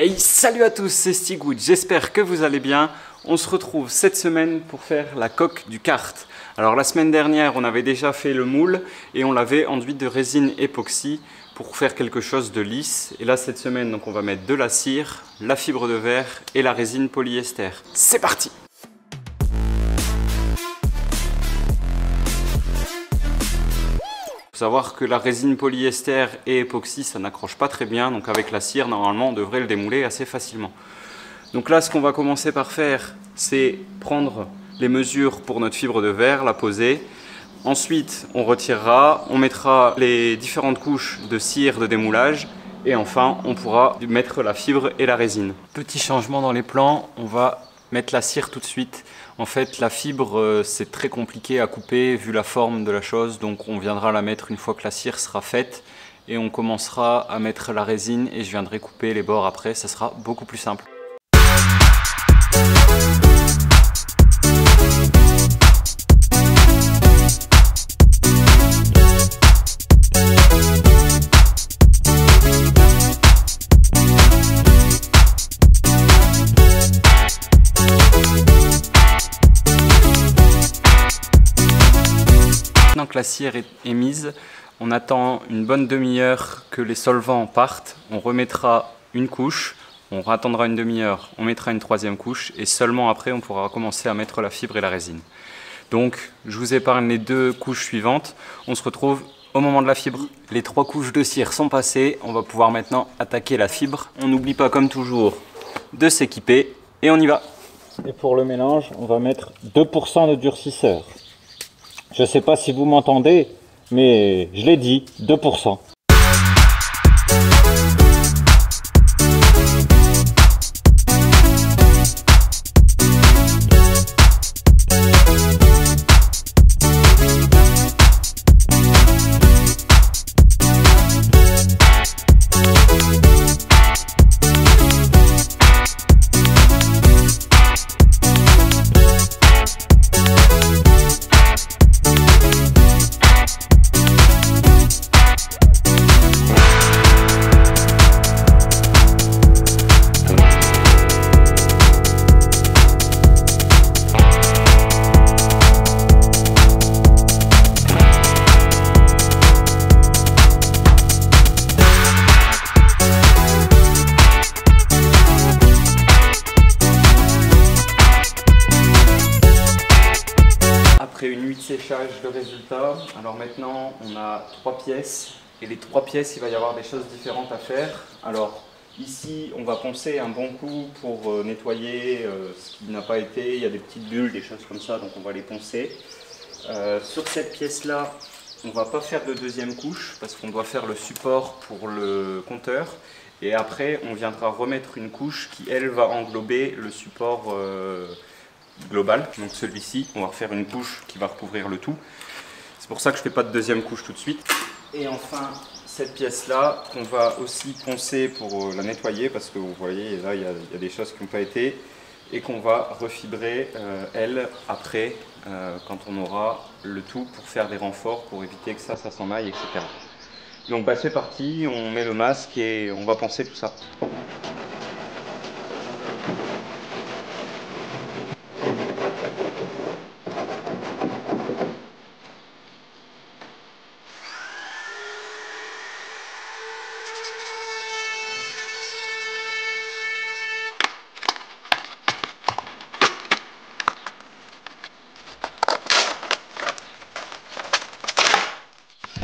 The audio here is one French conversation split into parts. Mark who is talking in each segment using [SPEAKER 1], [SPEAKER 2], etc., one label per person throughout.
[SPEAKER 1] Hey, salut à tous, c'est Stigwood, j'espère que vous allez bien. On se retrouve cette semaine pour faire la coque du kart. Alors la semaine dernière, on avait déjà fait le moule et on l'avait enduit de résine époxy pour faire quelque chose de lisse. Et là cette semaine, donc, on va mettre de la cire, la fibre de verre et la résine polyester. C'est parti! Savoir que la résine polyester et époxy ça n'accroche pas très bien, donc avec la cire normalement on devrait le démouler assez facilement. Donc là ce qu'on va commencer par faire, c'est prendre les mesures pour notre fibre de verre, la poser. Ensuite on retirera, on mettra les différentes couches de cire de démoulage et enfin on pourra mettre la fibre et la résine. Petit changement dans les plans, on va mettre la cire tout de suite. En fait, la fibre, c'est très compliqué à couper vu la forme de la chose, donc on viendra la mettre une fois que la cire sera faite et on commencera à mettre la résine et je viendrai couper les bords après, ça sera beaucoup plus simple. Maintenant que la cire est mise, on attend une bonne demi-heure que les solvants partent, on remettra une couche, on attendra une demi-heure, on mettra une troisième couche et seulement après on pourra commencer à mettre la fibre et la résine. Donc je vous épargne les deux couches suivantes, on se retrouve au moment de la fibre. Les 3 couches de cire sont passées, on va pouvoir maintenant attaquer la fibre. On n'oublie pas comme toujours de s'équiper et on y va. Et pour le mélange, on va mettre 2% de durcisseur. Je ne sais pas si vous m'entendez, mais je l'ai dit, 2%. Après une nuit de séchage, le résultat, alors maintenant on a 3 pièces et les 3 pièces il va y avoir des choses différentes à faire. Alors ici on va poncer un bon coup pour nettoyer ce qui n'a pas été, il y a des petites bulles, des choses comme ça, donc on va les poncer. Sur cette pièce là, on ne va pas faire de deuxième couche parce qu'on doit faire le support pour le compteur et après on viendra remettre une couche qui elle va englober le support global, donc celui-ci, on va refaire une couche qui va recouvrir le tout. C'est pour ça que je ne fais pas de deuxième couche tout de suite. Et enfin, cette pièce-là, qu'on va aussi poncer pour la nettoyer, parce que vous voyez, là, il y a des choses qui n'ont pas été, et qu'on va refibrer, elle, après, quand on aura le tout pour faire des renforts, pour éviter que ça s'en aille, etc. Donc bah, c'est parti, on met le masque et on va poncer tout ça.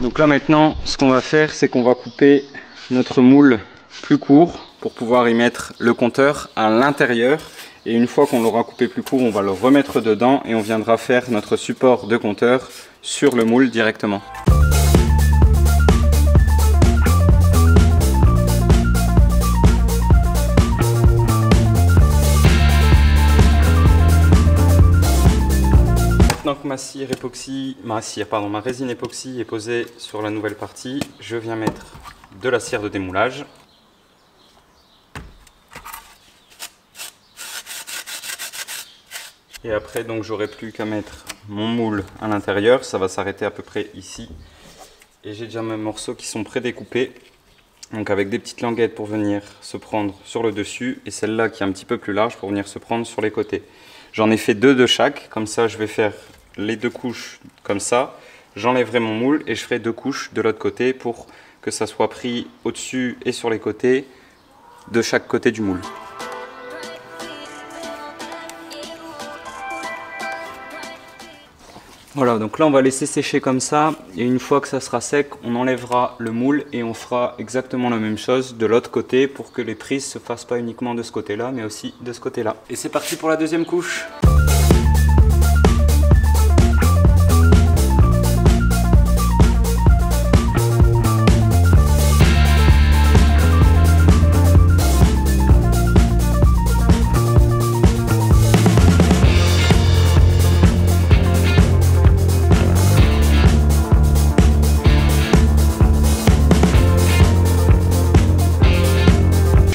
[SPEAKER 1] Donc là maintenant, ce qu'on va faire, c'est qu'on va couper notre moule plus court pour pouvoir y mettre le compteur à l'intérieur. Et une fois qu'on l'aura coupé plus court, on va le remettre dedans et on viendra faire notre support de compteur sur le moule directement. Maintenant que ma résine époxy est posée sur la nouvelle partie, je viens mettre de la cire de démoulage. Et après, donc, j'aurai plus qu'à mettre mon moule à l'intérieur. Ça va s'arrêter à peu près ici. Et j'ai déjà mes morceaux qui sont prédécoupés. Donc avec des petites languettes pour venir se prendre sur le dessus et celle-là qui est un petit peu plus large pour venir se prendre sur les côtés. J'en ai fait 2 de chaque, comme ça je vais faire les 2 couches comme ça. J'enlèverai mon moule et je ferai 2 couches de l'autre côté pour que ça soit pris au-dessus et sur les côtés de chaque côté du moule. Voilà, donc là on va laisser sécher comme ça et une fois que ça sera sec, on enlèvera le moule et on fera exactement la même chose de l'autre côté pour que les prises se fassent pas uniquement de ce côté-là mais aussi de ce côté-là. Et c'est parti pour la deuxième couche.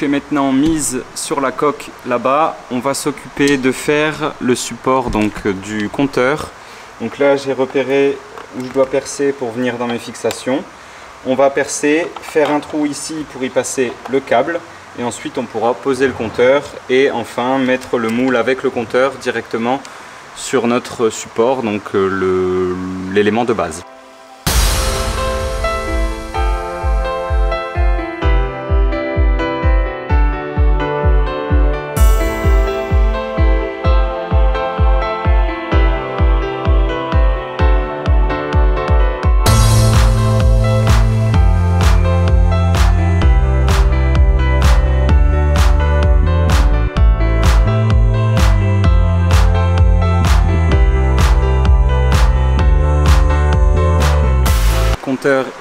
[SPEAKER 1] Maintenant mise sur la coque là-bas, on va s'occuper de faire le support donc du compteur. Donc là j'ai repéré où je dois percer pour venir dans mes fixations. On va percer, faire un trou ici pour y passer le câble et ensuite on pourra poser le compteur et enfin mettre le moule avec le compteur directement sur notre support, donc l'élément de base.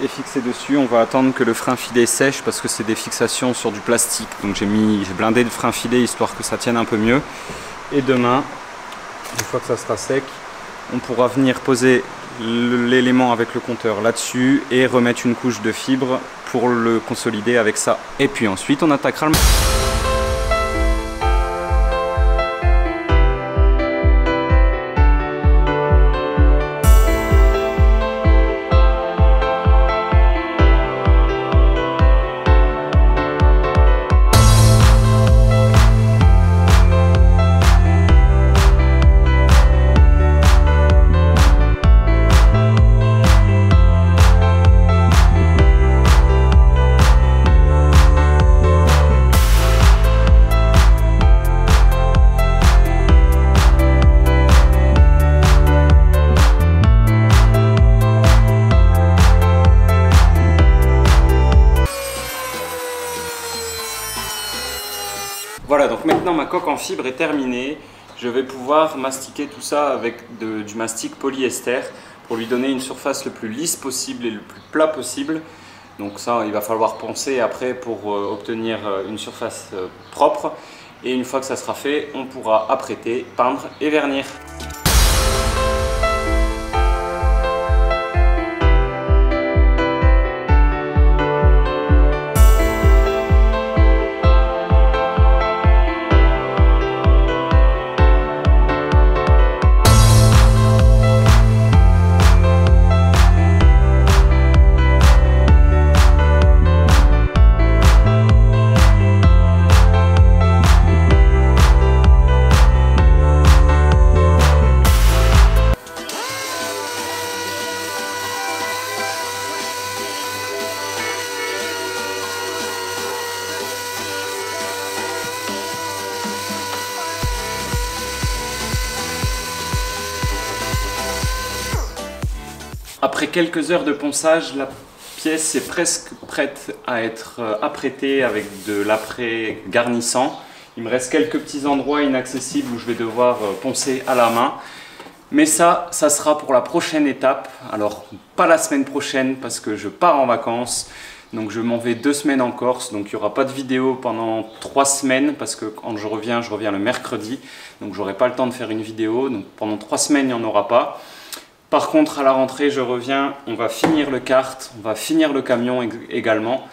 [SPEAKER 1] Est fixé dessus, on va attendre que le frein filet sèche parce que c'est des fixations sur du plastique, donc j'ai blindé le frein filet histoire que ça tienne un peu mieux. Et demain, une fois que ça sera sec, on pourra venir poser l'élément avec le compteur là-dessus et remettre une couche de fibre pour le consolider avec ça. Et puis ensuite on attaquera le... Voilà, donc maintenant ma coque en fibre est terminée. Je vais pouvoir mastiquer tout ça avec du mastic polyester pour lui donner une surface le plus lisse possible et le plus plat possible. Donc ça, il va falloir poncer après pour obtenir une surface propre. Et une fois que ça sera fait, on pourra apprêter, peindre et vernir. Après quelques heures de ponçage, la pièce est presque prête à être apprêtée avec de l'après garnissant. Il me reste quelques petits endroits inaccessibles où je vais devoir poncer à la main. Mais ça sera pour la prochaine étape. Alors, pas la semaine prochaine parce que je pars en vacances. Donc je m'en vais 2 semaines en Corse. Donc il n'y aura pas de vidéo pendant 3 semaines parce que quand je reviens le mercredi. Donc j'aurai pas le temps de faire une vidéo. Donc pendant 3 semaines, il n'y en aura pas. Par contre, à la rentrée, je reviens, on va finir le kart, on va finir le camion également.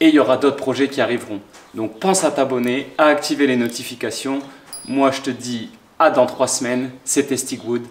[SPEAKER 1] Et il y aura d'autres projets qui arriveront. Donc pense à t'abonner, à activer les notifications. Moi, je te dis à dans 3 semaines. C'était Stigwood.